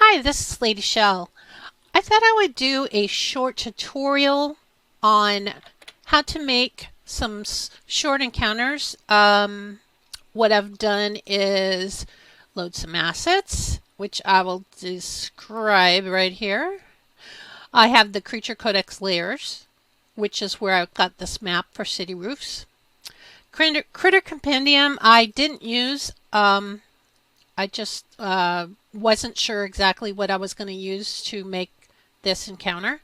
Hi, this is LadyShel. I thought I would do a short tutorial on how to make some short encounters. What I've done is load some assets, which I will describe right here. I have the Creature Codex layers, which is where I've got this map for city roofs. Critter Compendium I didn't use. I just wasn't sure exactly what I was going to use to make this encounter.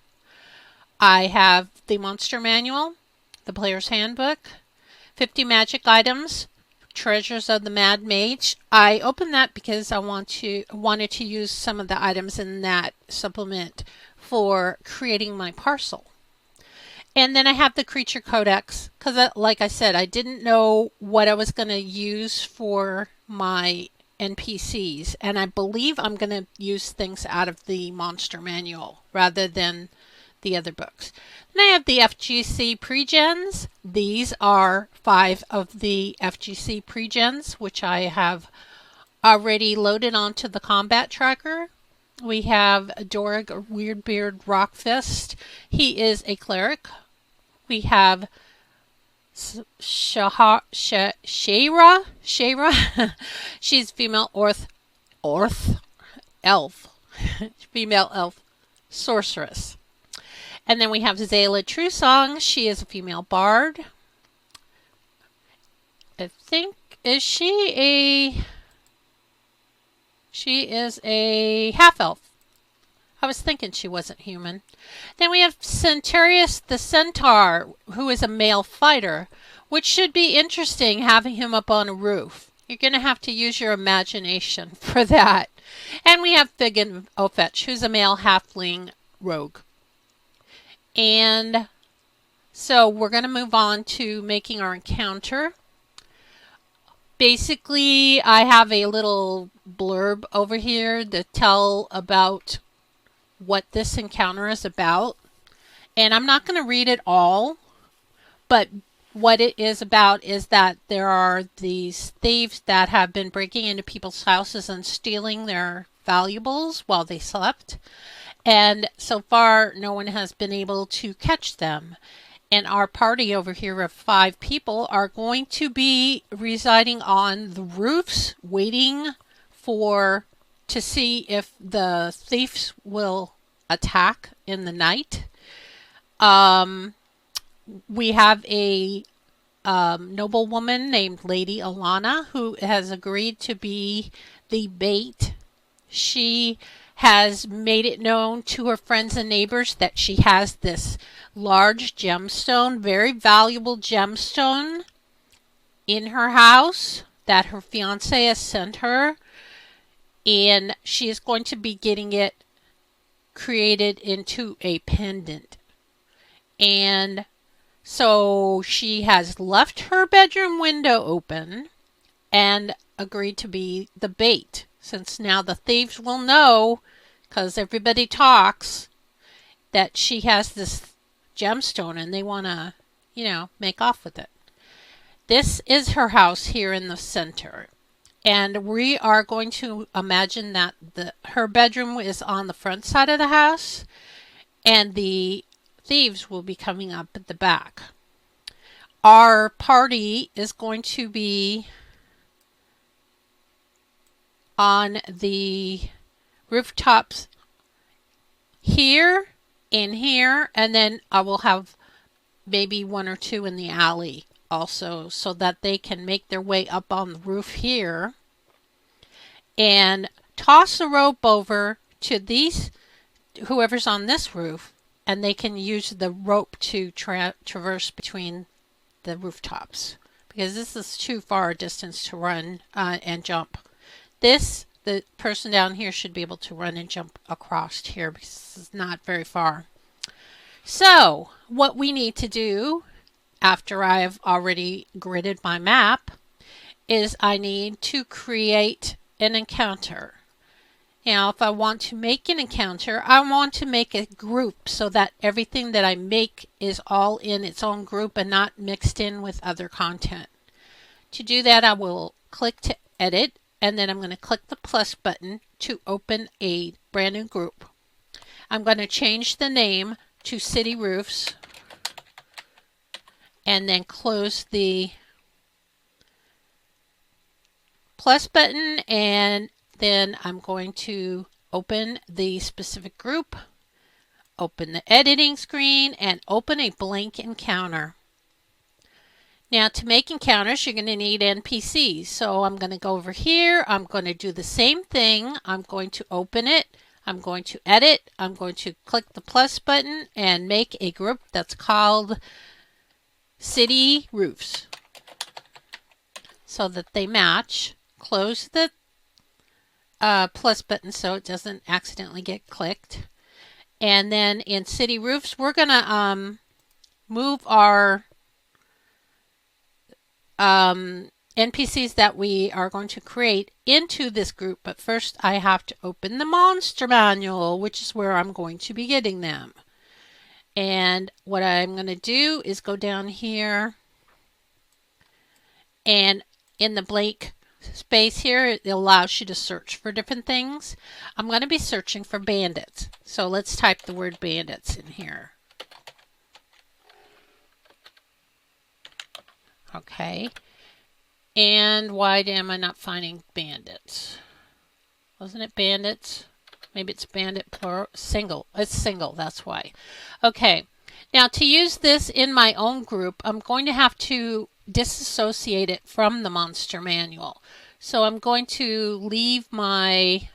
I have the monster manual, the player's handbook, 50 magic items, treasures of the Mad Mage. I opened that because I wanted to use some of the items in that supplement for creating my parcel. And then I have the Creature Codex because, like I said, I didn't know what I was going to use for my NPCs, and I believe I'm going to use things out of the monster manual rather than the other books. Then I have the FGC pregens. These are 5 of the FGC pregens, which I have already loaded onto the combat tracker. We have Dorg Weirdbeard Rockfist. He is a cleric. We have Shayra. She's female elf. Female elf sorceress. And then we have Zayla Trusong. She is a female bard. I think, she is a half elf. I was thinking she wasn't human. Then we have Zhentarium the Centaur, who is a male fighter, which should be interesting having him up on a roof. You're going to have to use your imagination for that. And we have Figgin Ofetch, who's a male halfling rogue. And so we're going to move on to making our encounter. Basically, I have a little blurb over here to tell about what this encounter is about. And I'm not going to read it all, but what it is about is that there are these thieves that have been breaking into people's houses and stealing their valuables while they slept. And so far, no one has been able to catch them. And our party over here of 5 people are going to be residing on the roofs, waiting to see if the thieves will attack in the night. We have a noblewoman named Lady Alana who has agreed to be the bait. She has made it known to her friends and neighbors that she has this large gemstone, very valuable gemstone in her house that her fiance has sent her. And she is going to be getting it created into a pendant. And so she has left her bedroom window open and agreed to be the bait. Since now the thieves will know, because everybody talks, that she has this gemstone and they want to, make off with it. This is her house here in the center. And we are going to imagine that her bedroom is on the front side of the house and the thieves will be coming up at the back. Our party is going to be on the rooftops here and here, and then I will have maybe 1 or 2 in the alley also, so that they can make their way up on the roof here and toss a rope over to whoever's on this roof, and they can use the rope to traverse between the rooftops, because this is too far a distance to run and jump. The person down here should be able to run and jump across here because it's not very far. So what we need to do after I've already gridded my map is I need to create an encounter. Now, if I want to make an encounter, I want to make a group so that everything that I make is all in its own group and not mixed in with other content. To do that, I will click to edit and then I'm going to click the plus button to open a brand new group. I'm going to change the name to City Roofs and then close the plus button, and then I'm going to open the specific group, open the editing screen, and open a blank encounter. Now to make encounters, you're going to need NPCs. So I'm going to go over here. I'm going to do the same thing. I'm going to open it. I'm going to edit. I'm going to click the plus button and make a group that's called City Roofs so that they match. Close the plus button so it doesn't accidentally get clicked. And then in City Roofs, we're going to move our NPCs that we are going to create into this group. But first I have to open the monster manual, which is where I'm going to be getting them. And what I'm going to do is go down here, and in the blank space here, it allows you to search for different things. I'm going to be searching for bandits. So let's type the word bandits in here. Okay. And why am I not finding bandits? Wasn't it bandits? Maybe it's bandit plural, single. It's single, that's why. Okay. Now to use this in my own group, I'm going to have to disassociate it from the monster manual. So I'm going to leave my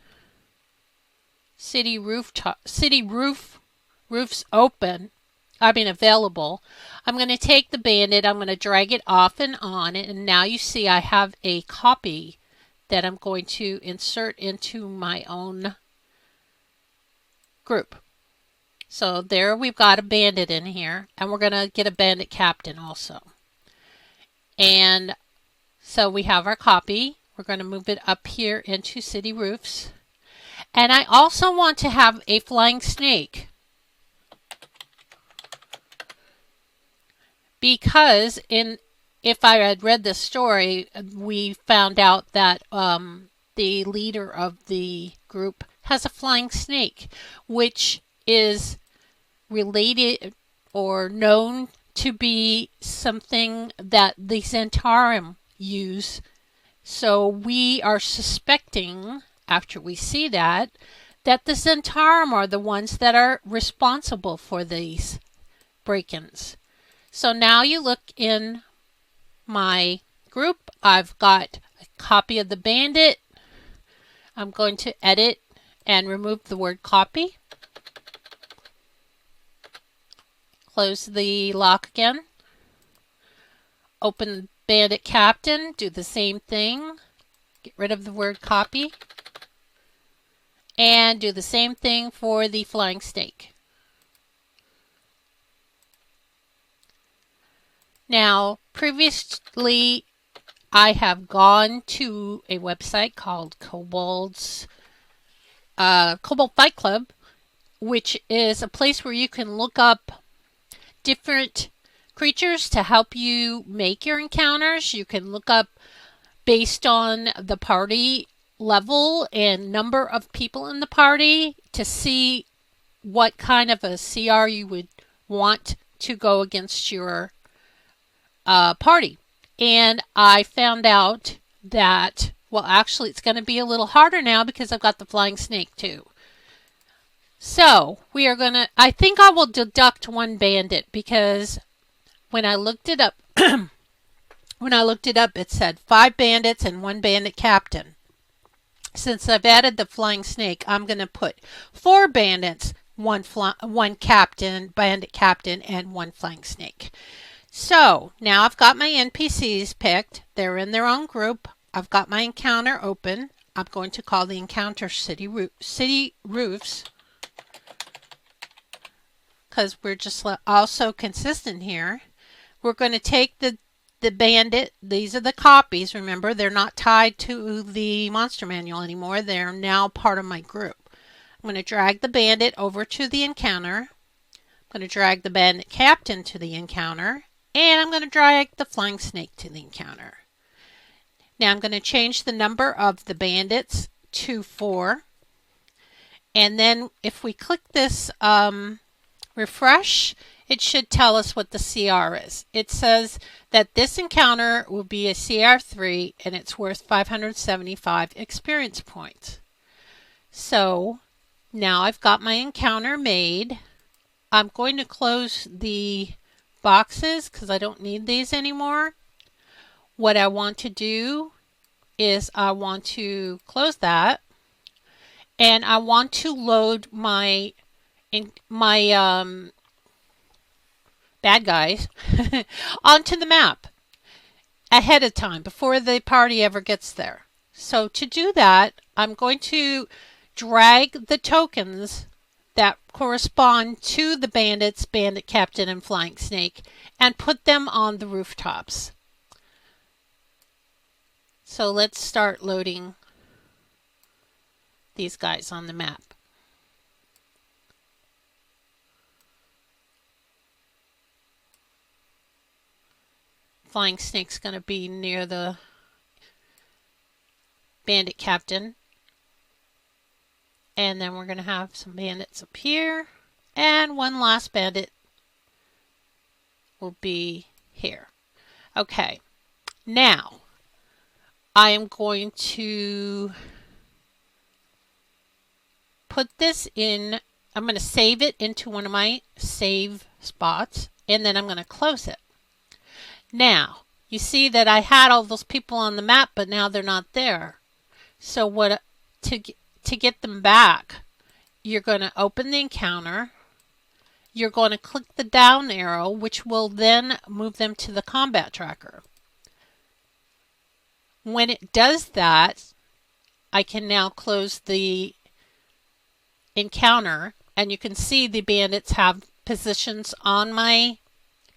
roofs open. Available. I'm going to take the bandit, I'm going to drag it off and on, and now you see I have a copy that I'm going to insert into my own group. So there we've got a bandit in here, and we're going to get a bandit captain also. And so we have our copy. We're going to move it up here into City Roofs. And I also want to have a flying snake, because if I had read this story, we found out that the leader of the group has a flying snake, which is related or known to be something that the Zhentarium use. So we are suspecting, after we see that the Zhentarium are the ones that are responsible for these break-ins. So now you look in my group, I've got a copy of the bandit. I'm going to edit and remove the word copy. Close the lock again. Open bandit captain, do the same thing. Get rid of the word copy. And do the same thing for the flying snake. Now, previously, I have gone to a website called Kobold Fight Club, which is a place where you can look up different creatures to help you make your encounters. You can look up based on the party level and number of people in the party to see what kind of a CR you would want to go against your party. And I found out that, well, actually it's going to be a little harder now because I've got the flying snake too. So we are going to, I think I will deduct one bandit, because when I looked it up, it said 5 bandits and 1 bandit captain. Since I've added the flying snake, I'm going to put 4 bandits, 1 captain, bandit captain, and 1 flying snake. So now I've got my NPCs picked. They're in their own group. I've got my encounter open. I'm going to call the encounter City Roofs, because we're just also consistent here. We're going to take the bandit. These are the copies. Remember, they're not tied to the monster manual anymore. They're now part of my group. I'm going to drag the bandit over to the encounter. I'm going to drag the bandit captain to the encounter. And I'm going to drag the flying snake to the encounter. Now I'm going to change the number of the bandits to 4. And then if we click this refresh, it should tell us what the CR is. It says that this encounter will be a CR3 and it's worth 575 experience points. So now I've got my encounter made. I'm going to close the boxes because I don't need these anymore. What I want to do is I want to close that, and I want to load my bad guys onto the map ahead of time before the party ever gets there. So to do that, I'm going to drag the tokens that correspond to the bandits, bandit captain, and flying snake, and put them on the rooftops. So let's start loading these guys on the map. Flying snake's going to be near the bandit captain. And then we're going to have some bandits up here. And one last bandit will be here. Okay. Now, I am going to put this in. I'm going to save it into one of my save spots. And then I'm going to close it. Now, you see that I had all those people on the map, but now they're not there. So what to get them back, you're going to open the encounter. You're going to click the down arrow, which will then move them to the combat tracker. When it does that, I can now close the encounter, and you can see the bandits have positions on my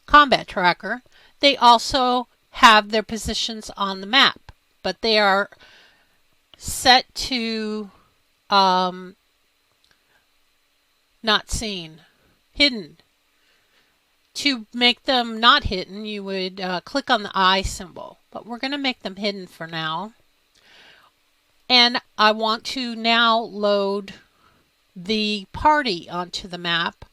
combat tracker. They also have their positions on the map, but they are set to not seen, hidden. To make them not hidden, you would click on the eye symbol, but we're going to make them hidden for now. And I want to now load the party onto the map.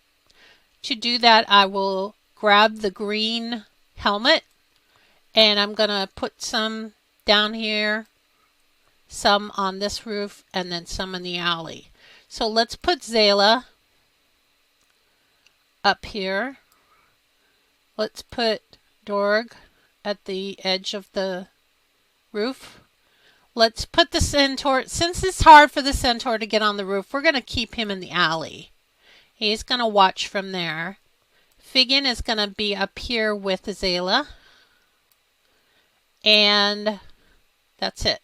To do that, I will grab the green helmet, and I'm going to put some down here, some on this roof, and then some in the alley. So let's put Zayla up here. Let's put Dorg at the edge of the roof. Let's put the centaur, since it's hard for the centaur to get on the roof, we're going to keep him in the alley. He's going to watch from there. Figgin is going to be up here with Zayla. And that's it.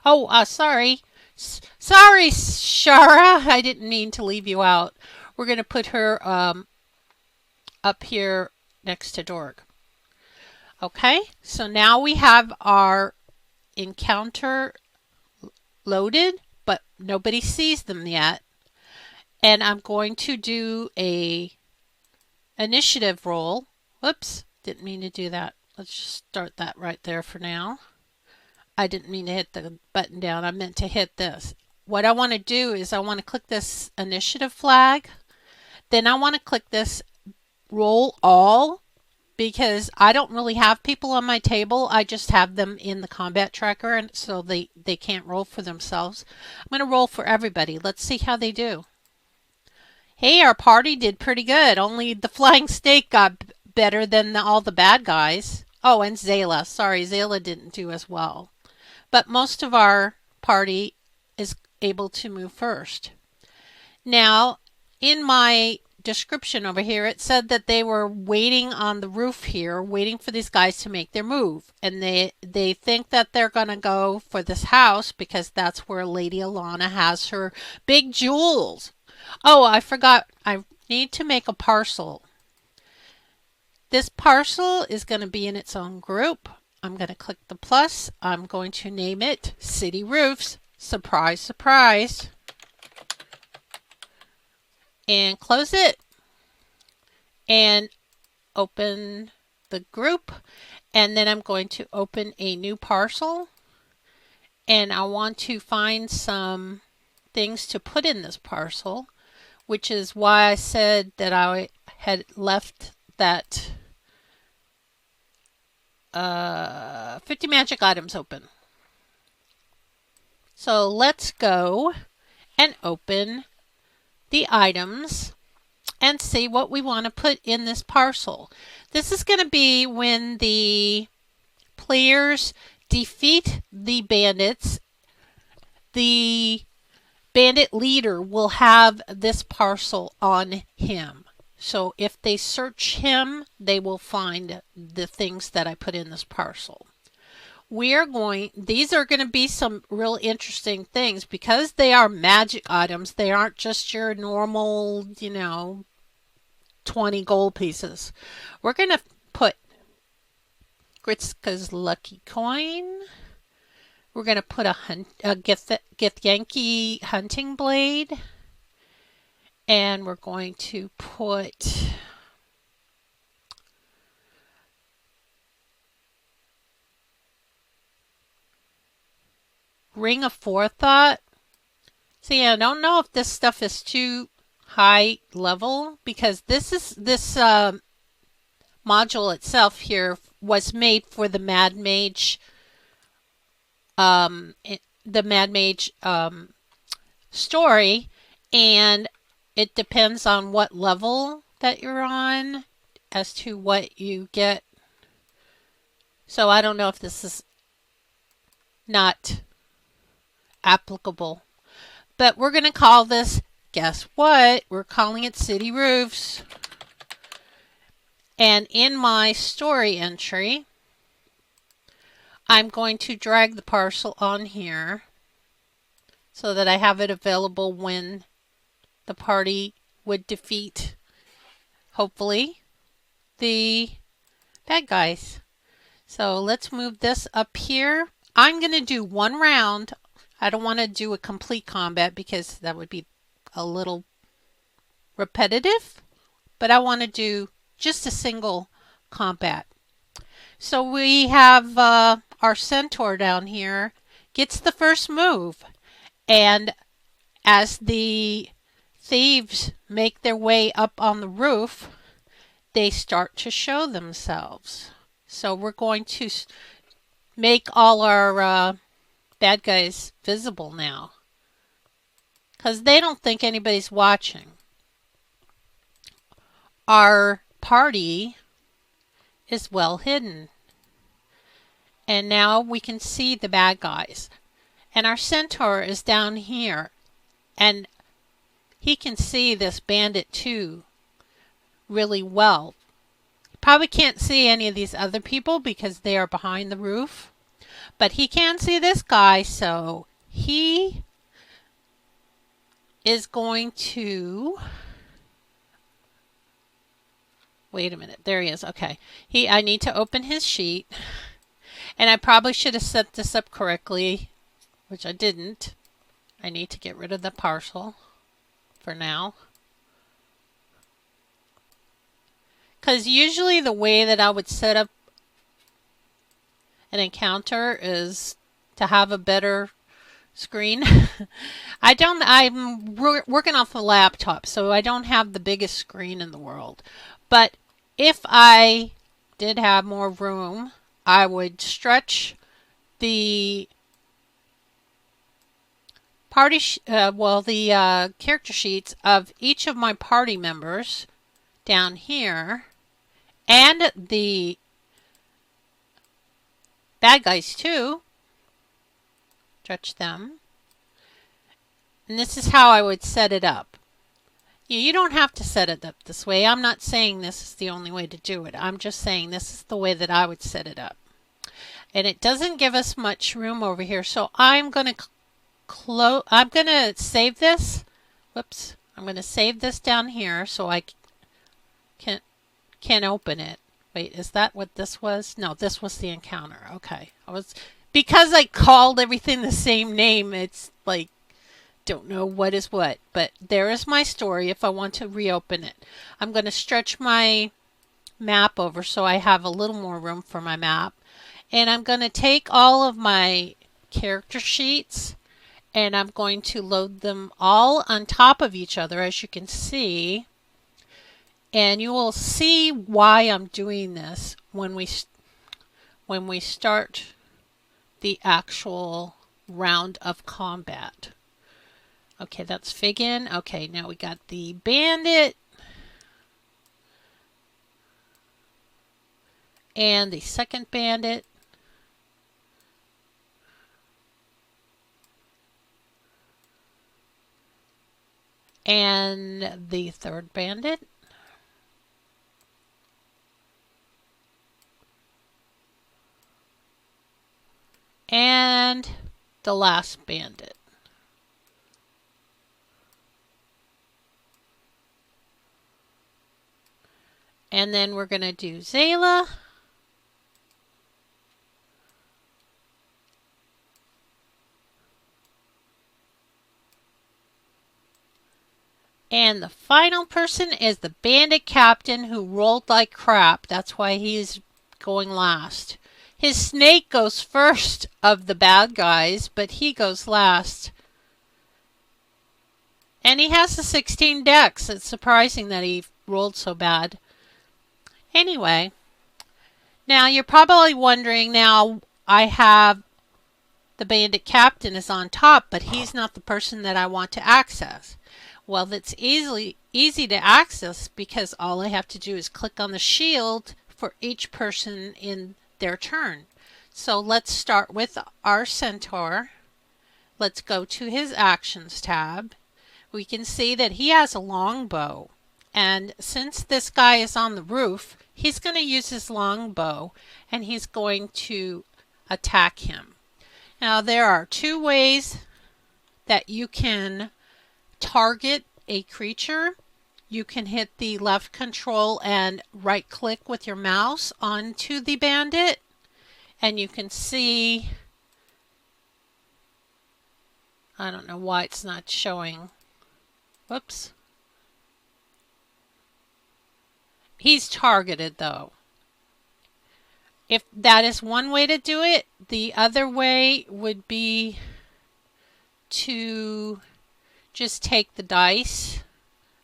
Oh, sorry. Sorry, Shara. I didn't mean to leave you out. We're going to put her up here next to Dorg. Okay, so now we have our encounter loaded, but nobody sees them yet. And I'm going to do a initiative roll. Whoops, didn't mean to do that. Let's just start that right there for now. I didn't mean to hit the button down. I meant to hit this. What I want to do is I want to click this initiative flag. Then I want to click this roll all, because I don't really have people on my table. I just have them in the combat tracker, and so they can't roll for themselves. I'm going to roll for everybody. Let's see how they do. Hey, our party did pretty good. Only the flying snake got better than all the bad guys. Oh, and Zayla. Sorry, Zayla didn't do as well. But most of our party is able to move first. Now, in my description over here, it said that they were waiting on the roof here, waiting for these guys to make their move. And they think that they're going to go for this house because that's where Lady Alana has her big jewels. Oh, I forgot. I need to make a parcel. This parcel is going to be in its own group. I'm going to click the plus. I'm going to name it City Roofs. Surprise, surprise. And close it. And open the group, and then I'm going to open a new parcel, and I want to find some things to put in this parcel, which is why I said that I had left that 50 magic items open. So let's go and open the items and see what we want to put in this parcel. This is going to be when the players defeat the bandits. The bandit leader will have this parcel on him. So if they search him, they will find the things that I put in this parcel. These are going to be some real interesting things because they are magic items. They aren't just your normal, 20 gold pieces. We're going to put Gritska's lucky coin. We're going to put a Githyanki hunting blade. And we're going to put Ring of Forethought. See, I don't know if this stuff is too high level because this module itself here was made for the Mad Mage, story, and it depends on what level that you're on as to what you get. So I don't know if this is not applicable. But we're going to call this, guess what? We're calling it City Roofs. And in my story entry, I'm going to drag the parcel on here so that I have it available when the party would defeat, hopefully, the bad guys. So let's move this up here. I'm going to do one round. I don't want to do a complete combat because that would be a little repetitive, but I want to do just a single combat. So we have our centaur down here gets the first move, and as the thieves make their way up on the roof, they start to show themselves. So we're going to make all our bad guys visible now because they don't think anybody's watching. Our party is well hidden, and now we can see the bad guys, and our centaur is down here, and he can see this bandit too really well. Probably can't see any of these other people because they are behind the roof. But he can see this guy, so he is going to... Wait a minute. There he is. Okay. I need to open his sheet. And I probably should have set this up correctly, which I didn't. I need to get rid of the parcel for now. Because usually the way that I would set up an encounter is to have a better screen. I'm working off a laptop, so I don't have the biggest screen in the world. But if I did have more room, I would stretch the character sheets of each of my party members down here, and the bad guys too. Stretch them. And this is how I would set it up. You don't have to set it up this way. I'm not saying this is the only way to do it. I'm just saying this is the way that I would set it up. And it doesn't give us much room over here. So I'm going to save this. Whoops. I'm going to save this down here so I can open it. Wait, is that what this was? No, this was the encounter. Okay. Because I called everything the same name, it's like, don't know what is what. But there is my story if I want to reopen it. I'm going to stretch my map over so I have a little more room for my map. And I'm going to take all of my character sheets and I'm going to load them all on top of each other, as you can see. And you will see why I'm doing this when we start the actual round of combat. Okay, that's Figgin. Okay, now we got the Bandit and the second Bandit. And the third Bandit. And the last Bandit. And then we're going to do Zayla. And the final person is the Bandit Captain who rolled like crap. That's why he's going last. His snake goes first of the bad guys, but he goes last. And he has a 16 dex. It's surprising that he rolled so bad. Anyway, now you're probably wondering, now I have the Bandit Captain is on top, but he's not the person that I want to access. Well, that's easy to access because all I have to do is click on the shield for each person in their turn. So let's start with our centaur. Let's go to his actions tab. We can see that he has a longbow. And since this guy is on the roof, he's going to use his longbow and he's going to attack him. Now there are two ways that you can target a creature. You can hit the left control and right click with your mouse onto the bandit, and you can see, I don't know why it's not showing. Whoops. He's targeted though. If that is one way to do it, the other way would be to just take the dice,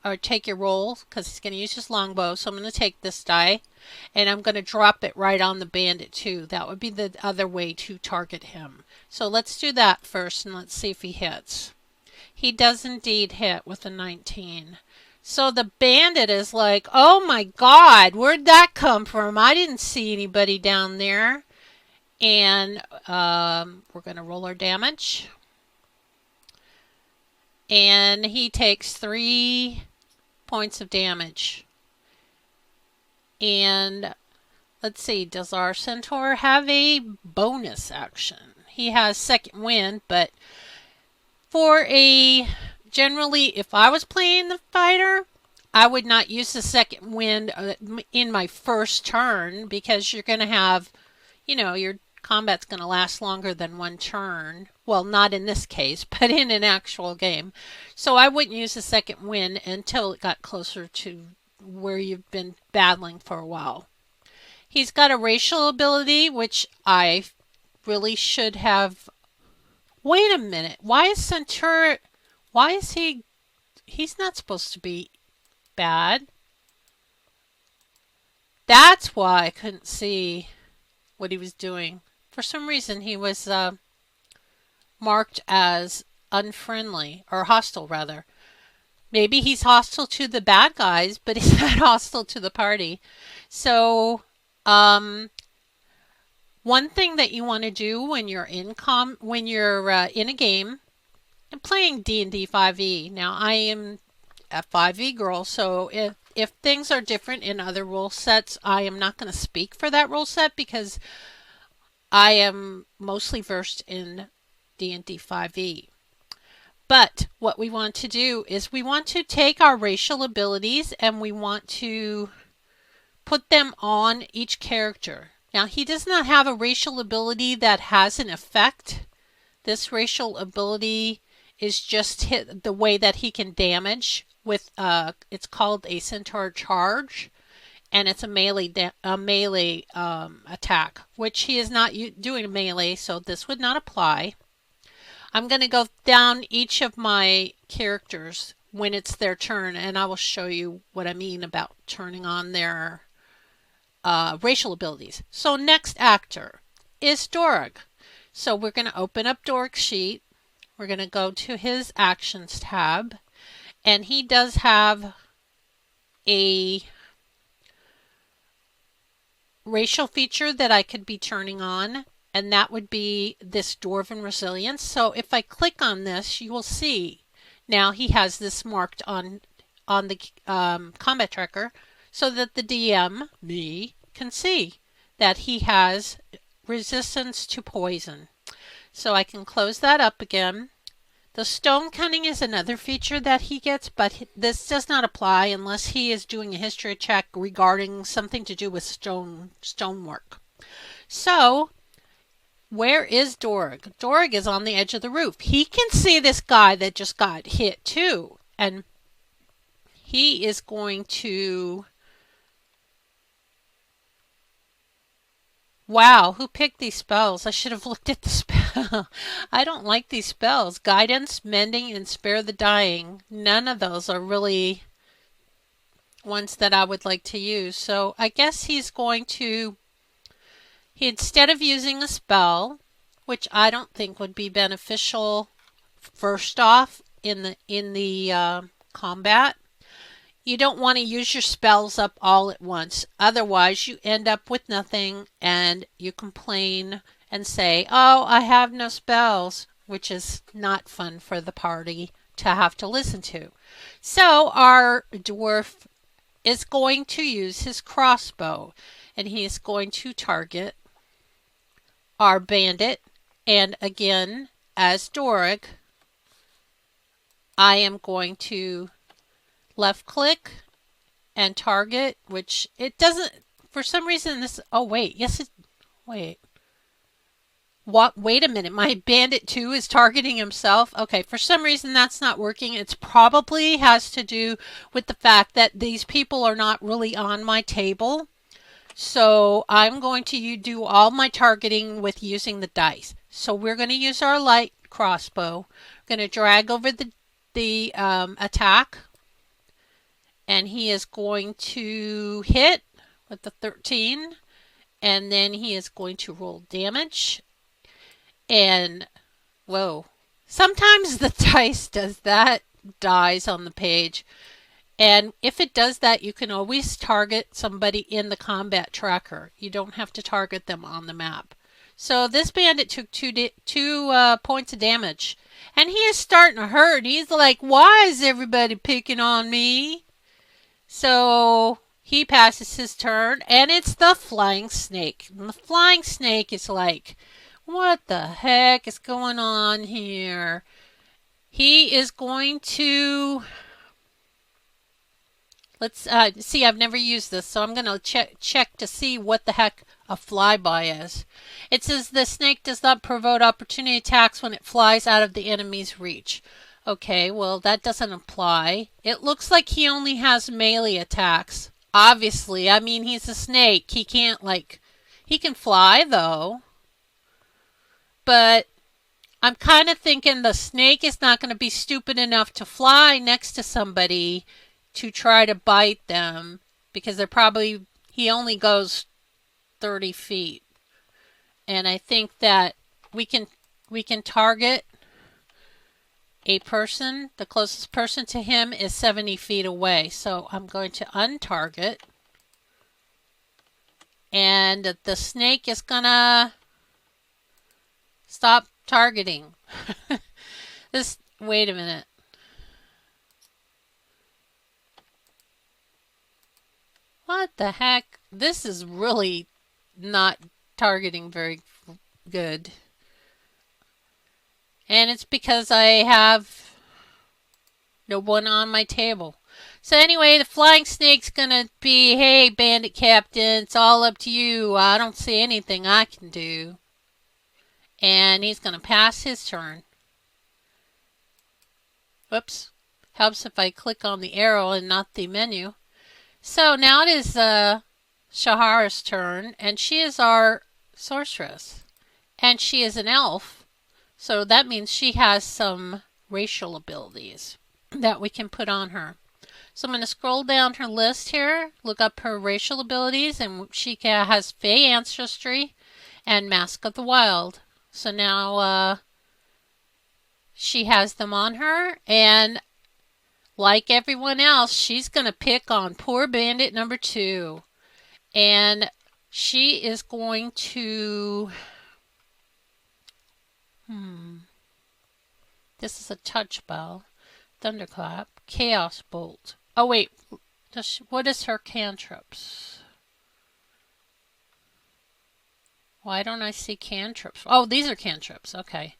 or take your roll, because he's going to use his longbow. So I'm going to take this die, and I'm going to drop it right on the bandit too. That would be the other way to target him. So let's do that first, and let's see if he hits. He does indeed hit with a 19. So the bandit is like, oh my god, where'd that come from? I didn't see anybody down there. And we're going to roll our damage. And he takes 3 points of damage. And let's see, does our centaur have a bonus action? He has second wind, but for a, generally, if I was playing the fighter, I would not use the second wind in my first turn, because you're going to have, you know, your combat's going to last longer than one turn. Well, not in this case, but in an actual game. So I wouldn't use the second wind until it got closer to where you've been battling for a while. He's got a racial ability, which I really should have. Wait a minute. Why is Centaur... Why is he... He's not supposed to be bad. That's why I couldn't see what he was doing. For some reason, he was marked as unfriendly, or hostile, rather. Maybe he's hostile to the bad guys, but he's not hostile to the party. So, one thing that you want to do when you're in in a game, and playing DnD5e. Now, I am a 5e girl, so if things are different in other rule sets, I am not going to speak for that rule set because I am mostly versed in DnD5e. But what we want to do is we want to take our racial abilities and we want to put them on each character. Now, he does not have a racial ability that has an effect. This racial ability is just the way that he can damage with, it's called a centaur charge. and it's a melee attack, which he is not doing a melee, so this would not apply. I'm going to go down each of my characters when it's their turn, and I will show you what I mean about turning on their racial abilities. So next actor is Dorg. So we're going to open up Dorg's sheet. We're going to go to his actions tab, and he does have a racial feature that I could be turning on, and that would be this Dwarven Resilience. So if I click on this, you will see now he has this marked on the combat tracker so that the DM, me, can see that he has resistance to poison. So I can close that up again. The Stone Cunning is another feature that he gets, but this does not apply unless he is doing a history check regarding something to do with stonework. So where is Dorg? Dorg is on the edge of the roof. He can see this guy that just got hit too. And he is going to... Wow, who picked these spells? I should have looked at the spell. I don't like these spells. Guidance, Mending, and Spare the Dying. None of those are really ones that I would like to use. So I guess he's going to... instead of using a spell, which I don't think would be beneficial first off in the combat, you don't want to use your spells up all at once. Otherwise, you end up with nothing and you complain and say, oh, I have no spells, which is not fun for the party to have to listen to. So our dwarf is going to use his crossbow, and he is going to target our bandit. And again, as Dorg, I am going to left click and target, which it doesn't, for some reason this, oh wait, yes it, wait. What, wait a minute, my bandit too is targeting himself. Okay, for some reason that's not working. It's probably has to do with the fact that these people are not really on my table. So I'm going to do all my targeting with using the dice. So we're going to use our light crossbow. We're going to drag over the attack, and he is going to hit with the 13, and then he is going to roll damage. And whoa, sometimes the dice does that, dies on the page. And if it does that, you can always target somebody in the combat tracker. You don't have to target them on the map. So this bandit took two points of damage. And he is starting to hurt. He's like, why is everybody picking on me? So he passes his turn, and it's the flying snake. And the flying snake is like, what the heck is going on here? He is going to... Let's see, I've never used this, so I'm going to check to see what the heck a flyby is. It says the snake does not provoke opportunity attacks when it flies out of the enemy's reach. Okay, well, that doesn't apply. It looks like he only has melee attacks. Obviously, I mean, he's a snake. He can't, like... He can fly, though. But I'm kind of thinking the snake is not going to be stupid enough to fly next to somebody to try to bite them, because they're probably, he only goes 30 feet. And I think that we can target a person. The closest person to him is 70 feet away. So I'm going to untarget. And the snake is gonna stop targeting. Wait a minute. What the heck? This is really not targeting very good. And it's because I have no one on my table. So anyway, the flying snake's gonna be, hey, bandit captain, it's all up to you. I don't see anything I can do. And he's gonna pass his turn. Whoops. Helps if I click on the arrow and not the menu. So now it is Shahara's turn, and she is our sorceress. And she is an elf, so that means she has some racial abilities that we can put on her. So I'm going to scroll down her list here, look up her racial abilities, and she has Fey Ancestry and Mask of the Wild. So now she has them on her, and like everyone else, she's going to pick on poor Bandit number 2. And she is going to... This is a touch bell. Thunderclap. Chaos Bolt. Oh, wait. What is her cantrips? Why don't I see cantrips? Oh, these are cantrips. Okay.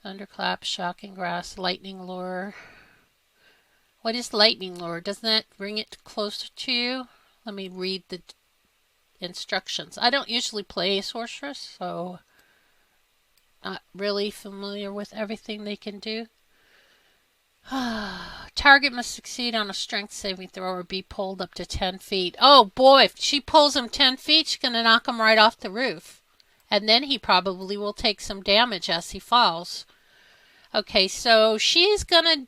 Thunderclap, Shocking Grass, Lightning Lure. What is Lightning Lure? Doesn't that bring it closer to you? Let me read the instructions. I don't usually play sorceress, so not really familiar with everything they can do. Target must succeed on a strength saving throw or be pulled up to 10 feet. Oh boy, if she pulls him 10 feet, she's going to knock him right off the roof. And then he probably will take some damage as he falls. Okay, so she's going to...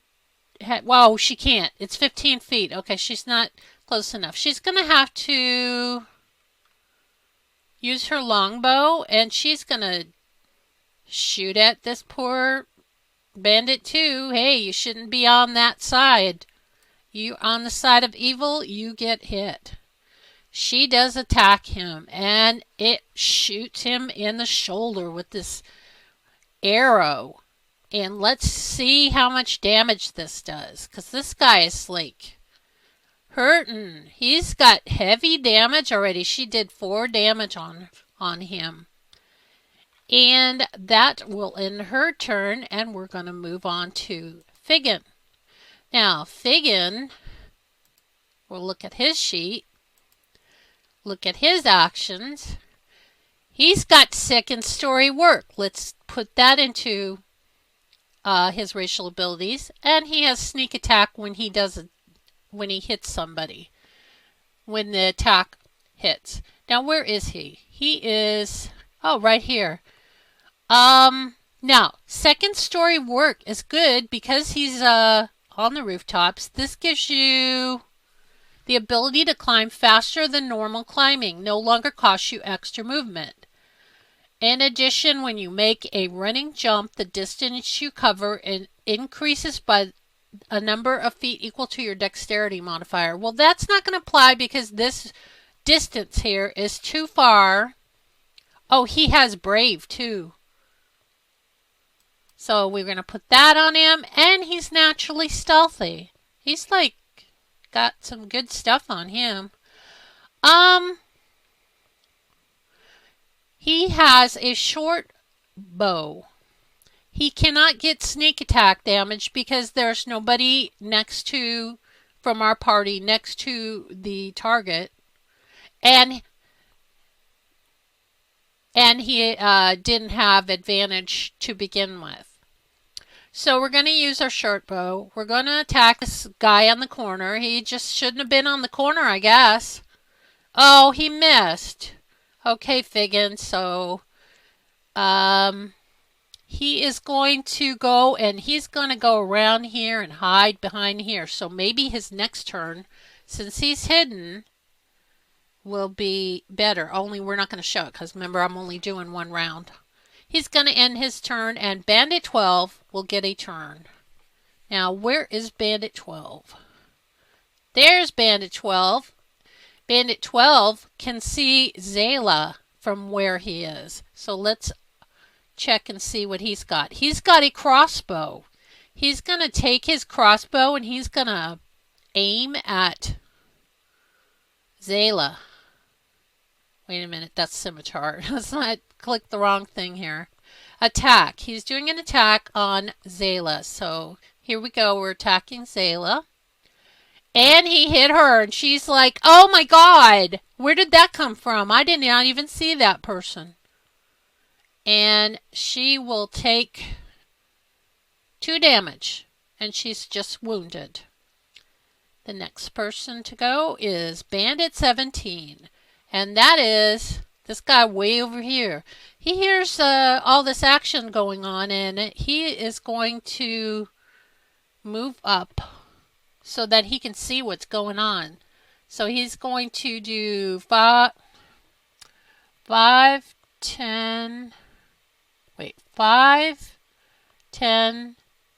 Whoa, she can't. It's 15 feet. Okay, she's not close enough. She's going to have to use her longbow, and she's going to shoot at this poor Bandit too. Hey, you shouldn't be on that side. You on the side of evil, you get hit. She does attack him, and it shoots him in the shoulder with this arrow. And let's see how much damage this does, because this guy is like hurting. He's got heavy damage already. She did 4 damage on him. And that will end her turn, and we're going to move on to Figgin. Now, Figgin, we'll look at his sheet, look at his actions. He's got second story work. Let's put that into his racial abilities. And he has sneak attack when he hits somebody, when the attack hits. Now, where is he? He is, right here. Now, second story work is good because he's on the rooftops. This gives you the ability to climb faster than normal climbing. No longer costs you extra movement. In addition, when you make a running jump, the distance you cover increases by a number of feet equal to your dexterity modifier. Well, that's not going to apply because this distance here is too far. Oh, he has brave too. So we're going to put that on him, and he's naturally stealthy. He's like got some good stuff on him. He has a short bow. He cannot get sneak attack damage because there's nobody from our party next to the target. And he didn't have advantage to begin with. So we're going to use our short bow. We're going to attack this guy on the corner. He just shouldn't have been on the corner, I guess. Oh, he missed. Okay, Figgin. So he is going to go, and he's going to go around here and hide behind here. So maybe his next turn, since he's hidden, will be better. Only we're not going to show it because remember, I'm only doing 1 round. He's going to end his turn, and Bandit 12 will get a turn. Now, where is Bandit 12? There's Bandit 12. Bandit 12 can see Zayla from where he is. So let's check and see what he's got. He's got a crossbow. He's going to take his crossbow, and he's going to aim at Zayla. Wait a minute, that's scimitar. Let's not click the wrong thing here. Attack. He's doing an attack on Zayla. So here we go. We're attacking Zayla. And he hit her, and she's like, oh my God, where did that come from? I did not even see that person. And she will take 2 damage, and she's just wounded. The next person to go is Bandit 17. And that is this guy way over here. He hears all this action going on, and he is going to move up so that he can see what's going on. So he's going to do 5, 10,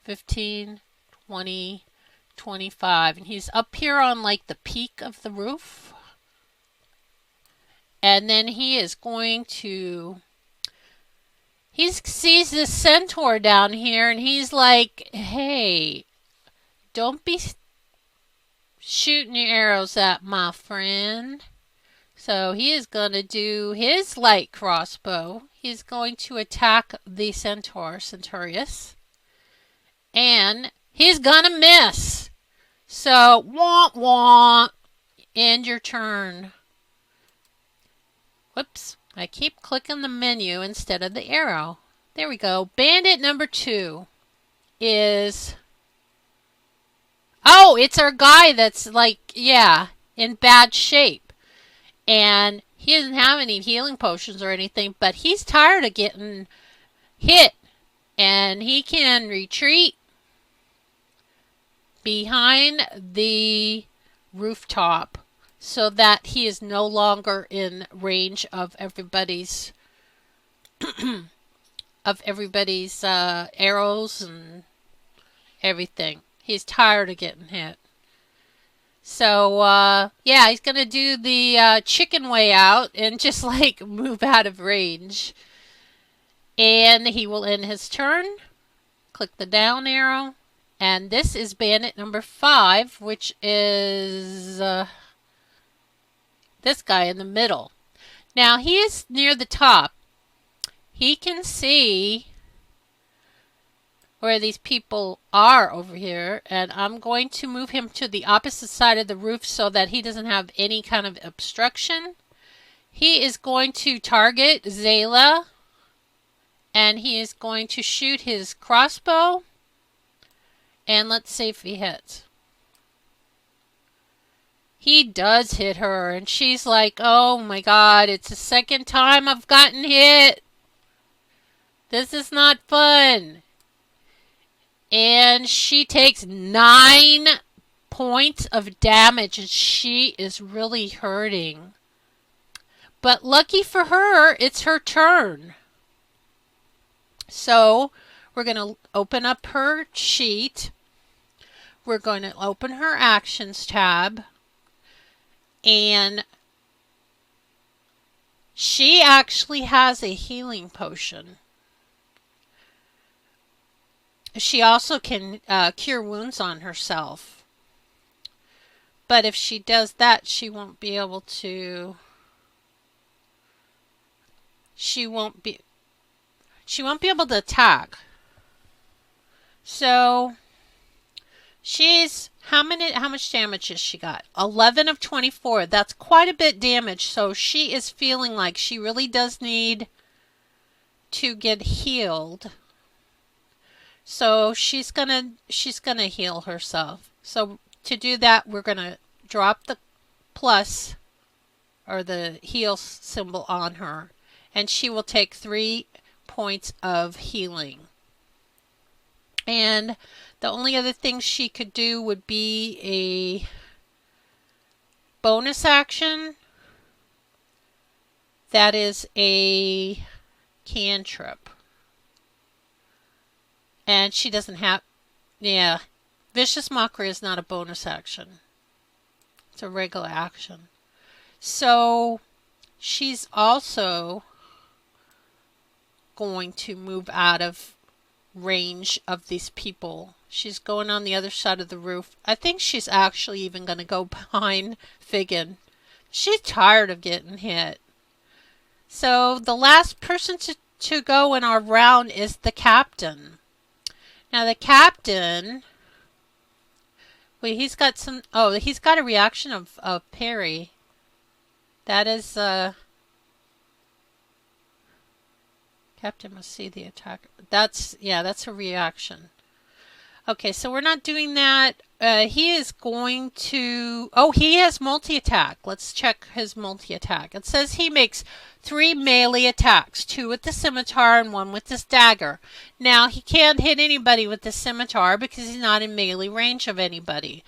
15, 20, 25. And he's up here on like the peak of the roof. And then he is going to, he sees this centaur down here, and he's like, hey, don't be shooting your arrows at my friend. So he is going to do his light crossbow. He's going to attack the Centaurus. And he's going to miss. So, wah wah, end your turn. Whoops, I keep clicking the menu instead of the arrow. There we go. Bandit number 2 is... Oh, it's our guy that's like, yeah, in bad shape. And he doesn't have any healing potions or anything, but he's tired of getting hit. And he can retreat behind the rooftop so that he is no longer in range of everybody's arrows and everything. He's tired of getting hit. So, yeah, he's going to do the chicken way out and just, like, move out of range. And he will end his turn. Click the down arrow. And this is Bandit number 5, which is this guy in the middle. Now, he is near the top. He can see where these people are over here, and I'm going to move him to the opposite side of the roof so that he doesn't have any kind of obstruction. He is going to target Zayla, and he is going to shoot his crossbow, and let's see if he hits. He does hit her, and she's like, oh my god, it's the second time I've gotten hit. This is not fun. And she takes 9 points of damage, and she is really hurting. But lucky for her, it's her turn. So we're going to open up her sheet. We're going to open her actions tab. And she actually has a healing potion. She also can cure wounds on herself. But if she does that, she won't be able to... She won't be able to attack. So she's... How much damage has she got? 11 of 24. That's quite a bit damage. So she is feeling like she really does need to get healed. So she's gonna heal herself. So to do that, we're gonna drop the plus or the heal symbol on her, and she will take 3 points of healing. And the only other thing she could do would be a bonus action. That is a cantrip. And she doesn't have... Yeah. Vicious Mockery is not a bonus action. It's a regular action. So she's also going to move out of range of these people. She's going on the other side of the roof. I think she's actually even going to go behind Figgin. She's tired of getting hit. So the last person to go in our round is the captain. Now the captain, wait, he's got some, oh, he's got a reaction of parry. That is, captain must see the attacker. That's, yeah, that's a reaction. Okay, so we're not doing that. He is going to... Oh, he has multi-attack. Let's check his multi-attack. It says he makes 3 melee attacks, 2 with the scimitar and 1 with this dagger. Now, he can't hit anybody with the scimitar because he's not in melee range of anybody.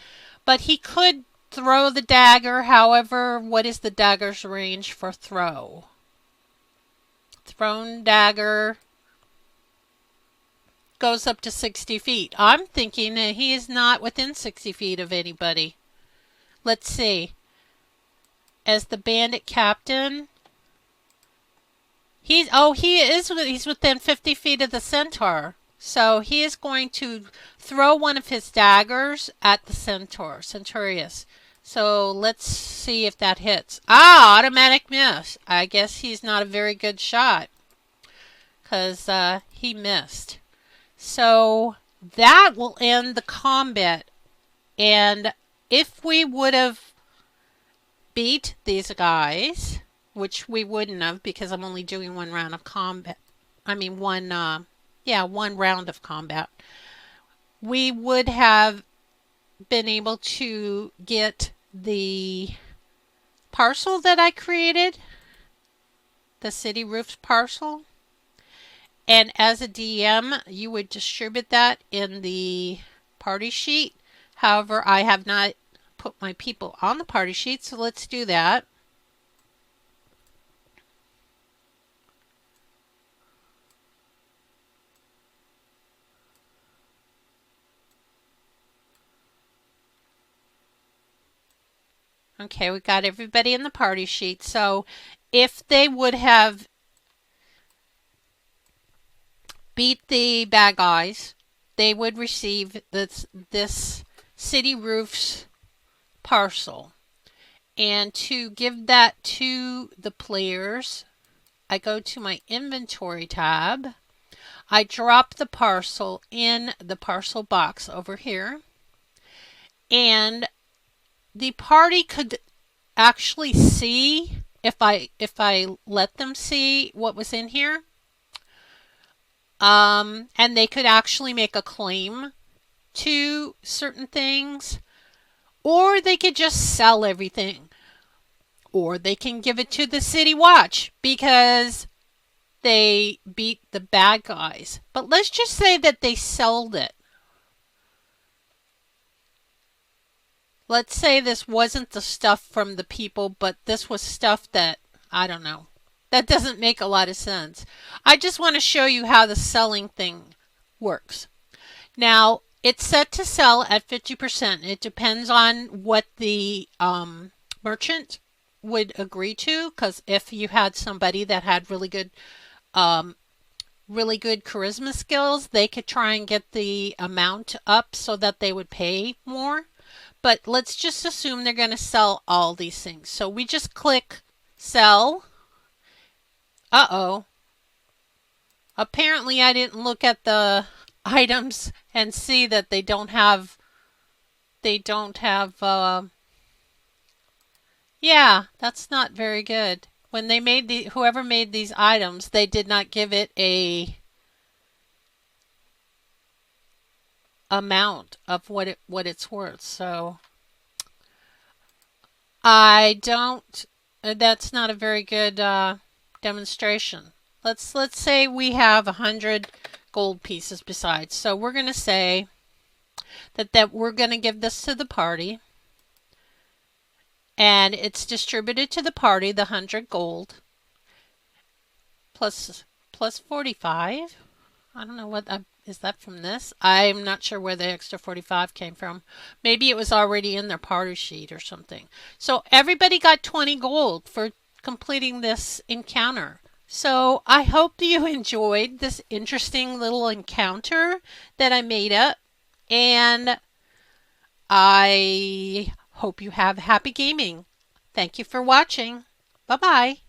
But he could throw the dagger. However, what is the dagger's range for throw? Thrown dagger goes up to 60 feet. I'm thinking that he is not within 60 feet of anybody. Let's see. As the bandit captain, he's within 50 feet of the centaur. So he is going to throw one of his daggers at the Centurius. So let's see if that hits. Ah, automatic miss. I guess he's not a very good shot because he missed. So that will end the combat. And if we would have beat these guys, which we wouldn't have because I'm only doing 1 round of combat. I mean, one round of combat. We would have been able to get the parcel that I created, the city roofs parcel. And as a DM, you would distribute that in the party sheet. However, I have not put my people on the party sheet, so let's do that. Okay, we got everybody in the party sheet. So if they would have beat the bad guys, they would receive this city roofs parcel. And to give that to the players, I go to my inventory tab. I drop the parcel in the parcel box over here. And the party could actually see, if I let them see what was in here. And they could actually make a claim to certain things, or they could just sell everything, or they can give it to the city watch because they beat the bad guys. But let's just say that they sold it. Let's say this wasn't the stuff from the people, but this was stuff that, I don't know. That doesn't make a lot of sense. I just want to show you how the selling thing works. Now, it's set to sell at 50%. It depends on what the merchant would agree to, because if you had somebody that had really good charisma skills, they could try and get the amount up so that they would pay more. But let's just assume they're going to sell all these things. So we just click sell. Uh-oh. Apparently I didn't look at the items and see that they don't have, yeah, that's not very good. When they made whoever made these items, they did not give it a amount of what it's worth. So that's not a very good demonstration. Let's say we have 100 gold pieces besides. So we're going to say that we're going to give this to the party, and it's distributed to the party, the 100 gold plus 45. I don't know what is that from this? I'm not sure where the extra 45 came from. Maybe it was already in their party sheet or something. So everybody got 20 gold for completing this encounter. So I hope you enjoyed this interesting little encounter that I made up, and I hope you have happy gaming. Thank you for watching. Bye-bye.